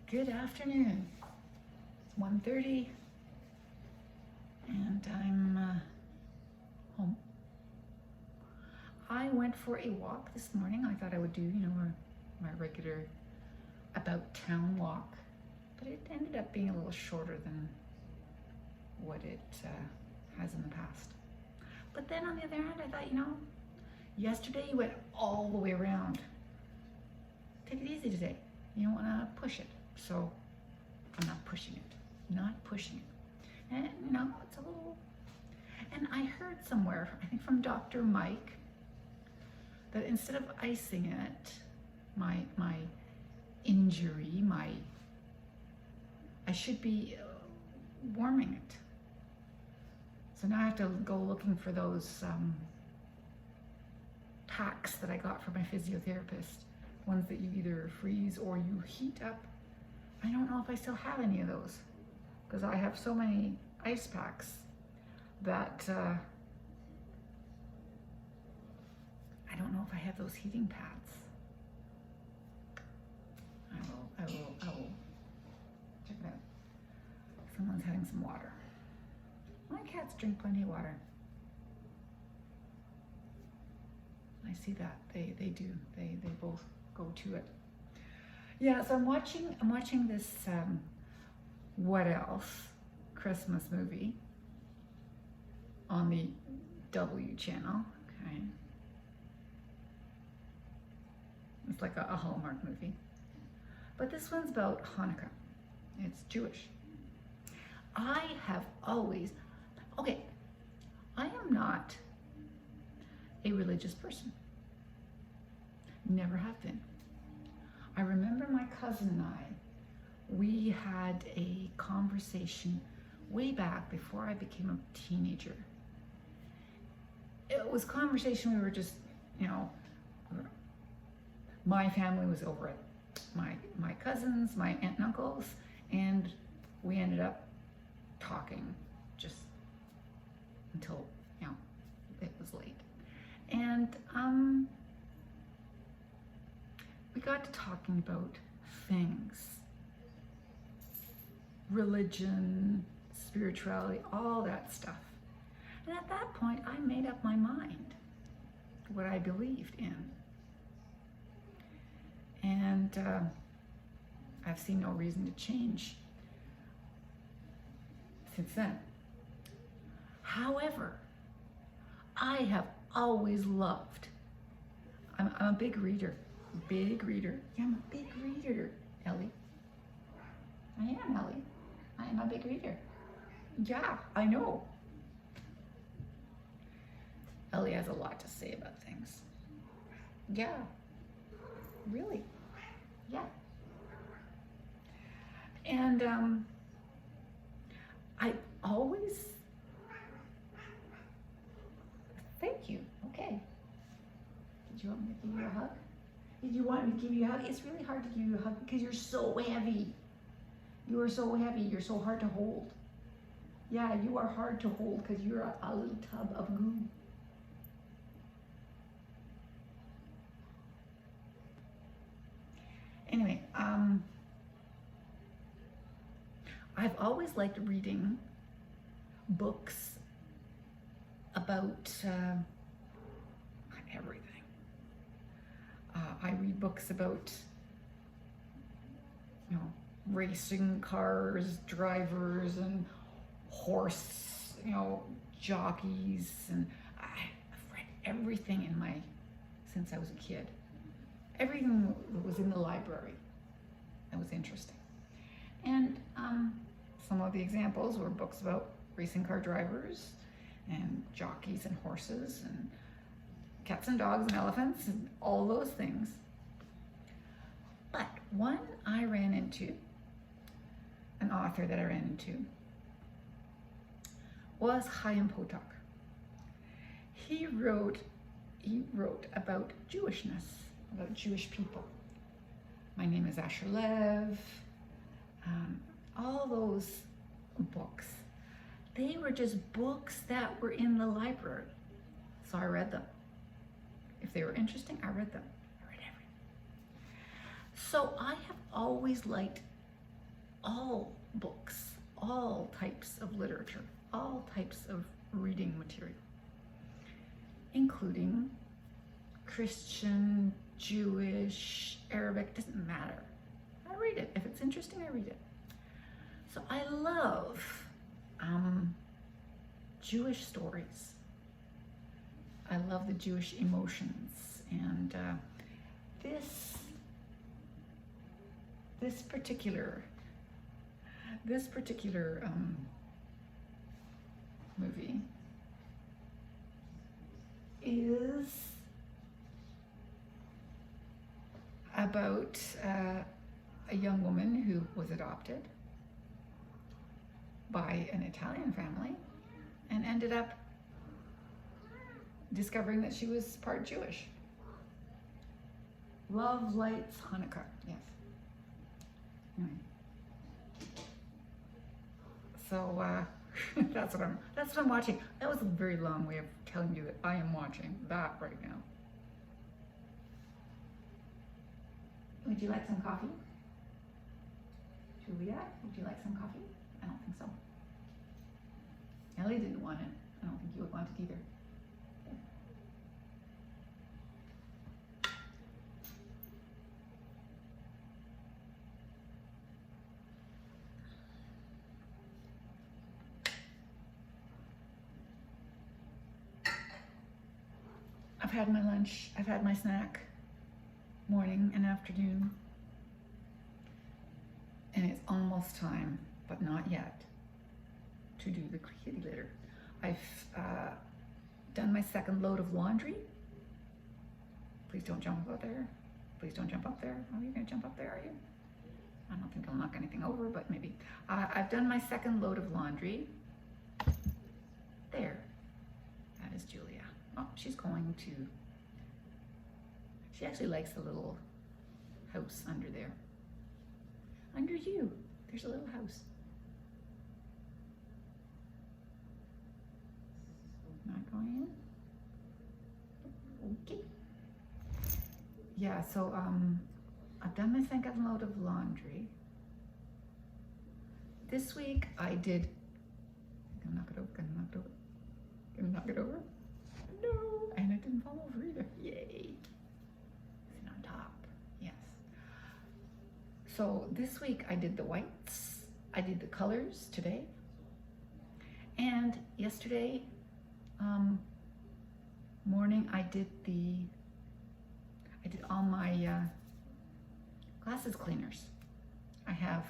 Good afternoon. It's 1:30 and I'm home. I went for a walk this morning. I thought I would do, my regular about town walk, but it ended up being a little shorter than what it has in the past. But then on the other hand, I thought, yesterday you went all the way around. Take it easy today. You don't want to push it. So I'm not pushing it. Not pushing it. And it's a little. And I heard somewhere, I think from Dr. Mike, that instead of icing it, my injury, I should be warming it. So now I have to go looking for those packs that I got from my physiotherapist. Ones that you either freeze or you heat up. I don't know if I still have any of those because I have so many ice packs that I don't know if I have those heating pads. I will check it out. Someone's having some water. My cats drink plenty of water. I see that they do. They both go to it. Yeah, so I'm watching this What Else Christmas movie on the W channel. Okay. It's like a Hallmark movie. But this one's about Hanukkah. It's Jewish. I am not a religious person. Never have been. I remember my cousin and I, we had a conversation way back before I became a teenager. It was a conversation we were just, my family was over it. My cousins, my aunt and uncles, and we ended up talking just until, it was late. And we got to talking about things, religion, spirituality, all that stuff. And at that point, I made up my mind what I believed in. And I've seen no reason to change since then. However, I have always loved, I'm a big reader. Big reader. Yeah, I'm a big reader, Ellie. I am, Ellie. I am a big reader. Yeah, I know. Ellie has a lot to say about things. Yeah. Really. Yeah. And I always thank you. Okay. Did you want me to give you a hug? Did you want me to give you a hug? It's really hard to give you a hug because you're so heavy. You are so heavy. You're so hard to hold. Yeah, you are hard to hold because you're a little tub of goo. Anyway, I've always liked reading books about everything. I read books about, racing cars, drivers, and horse, jockeys, and I've read everything since I was a kid. Everything that was in the library that was interesting. And some of the examples were books about racing car drivers and jockeys and horses and cats and dogs and elephants and all those things. But one I ran into, an author that I ran into, was Chaim Potok. He wrote about Jewishness, about Jewish people. My Name is Asher Lev, all those books. They were just books that were in the library. So I read them. If they were interesting, I read them. I read everything. So I have always liked all books, all types of literature, all types of reading material, including Christian, Jewish, Arabic, doesn't matter. I read it. If it's interesting, I read it. So I love Jewish stories. I love the Jewish emotions, and this particular movie is about a young woman who was adopted by an Italian family and ended up discovering that she was part Jewish. Love Lights Hanukkah, yes. Anyway. So that's what I'm watching. That was a very long way of telling you that I am watching that right now. Would you like some coffee? Julia, would you like some coffee? I don't think so. Ellie didn't want it. I don't think you would want it either. I've had my lunch, I've had my snack, morning and afternoon, and it's almost time, but not yet, to do the kitty litter. I've done my second load of laundry. Please don't jump up there. Please don't jump up there. Oh, you're gonna jump up there, are you? I don't think I'll knock anything over, but maybe. I've done my second load of laundry. There, that is Julia. Oh, she's going to, she actually likes the little house under there. Under you, there's a little house. Not going in? Okay. Yeah, so I've done my second load of laundry. This week I did, gonna knock it over, gonna knock it over, gonna knock it over. No, and it didn't fall over either. Yay. Sit on top. Yes. So this week I did the whites. I did the colors today. And yesterday morning I did all my glasses cleaners. I have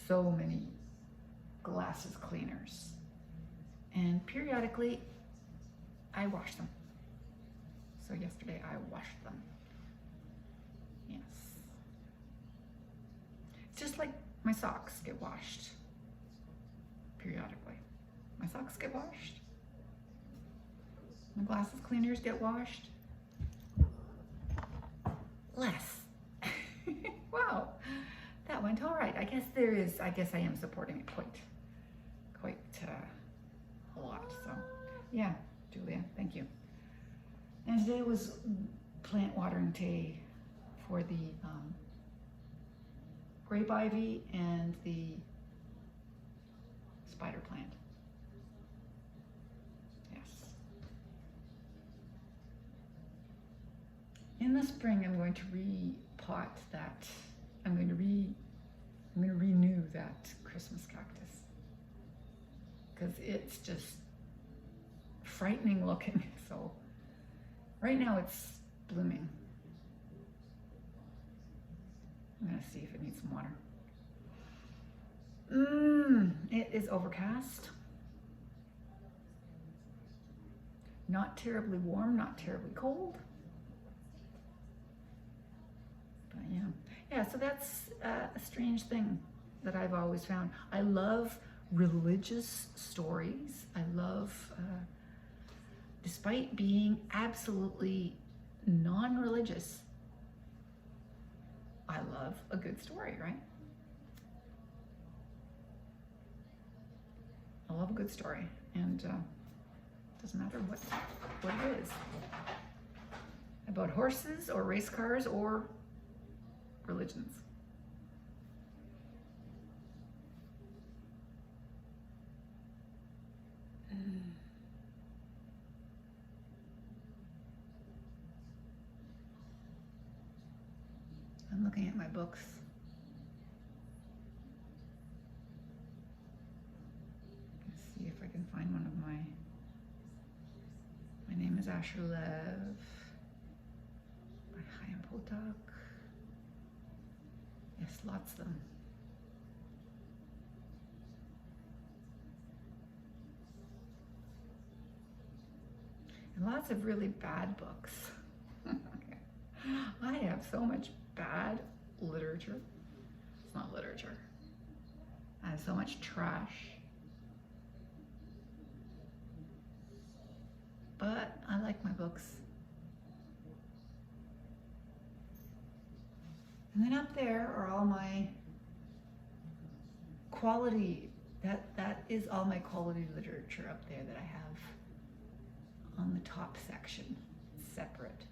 so many glasses cleaners. And periodically I wash them. So yesterday I washed them. Yes. It's just like my socks get washed periodically. My socks get washed. My glasses cleaners get washed. Less. Wow. That went all right. I guess I am supporting it quite a lot. So yeah. Julia, thank you. And today was plant watering day for the grape ivy and the spider plant. Yes. In the spring, I'm going to repot that. I'm going to renew that Christmas cactus because it's just frightening looking. So right now it's blooming. I'm gonna see if it needs some water. It is overcast. Not terribly warm, not terribly cold. But yeah, so that's a strange thing that I've always found. I love religious stories. I love despite being absolutely non-religious, I love a good story, right? I love a good story, and it doesn't matter what it is. About horses or race cars or religions. I'm looking at my books. Let's see if I can find one of my. My name is Asher Lev by Chaim Potok. Yes, lots of them. And lots of really bad books. I have so much bad literature. It's not literature. I have so much trash. But I like my books. And then up there are all my quality, that is all my quality literature up there that I have on the top section, separate.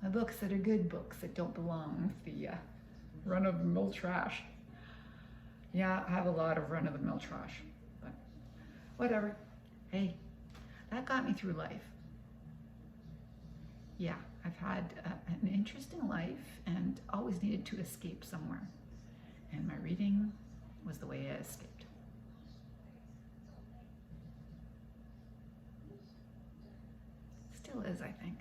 My books that are good books that don't belong with the run-of-the-mill trash. Yeah, I have a lot of run-of-the-mill trash, but whatever. Hey, that got me through life. Yeah, I've had an interesting life and always needed to escape somewhere. And my reading was the way I escaped. Still is, I think.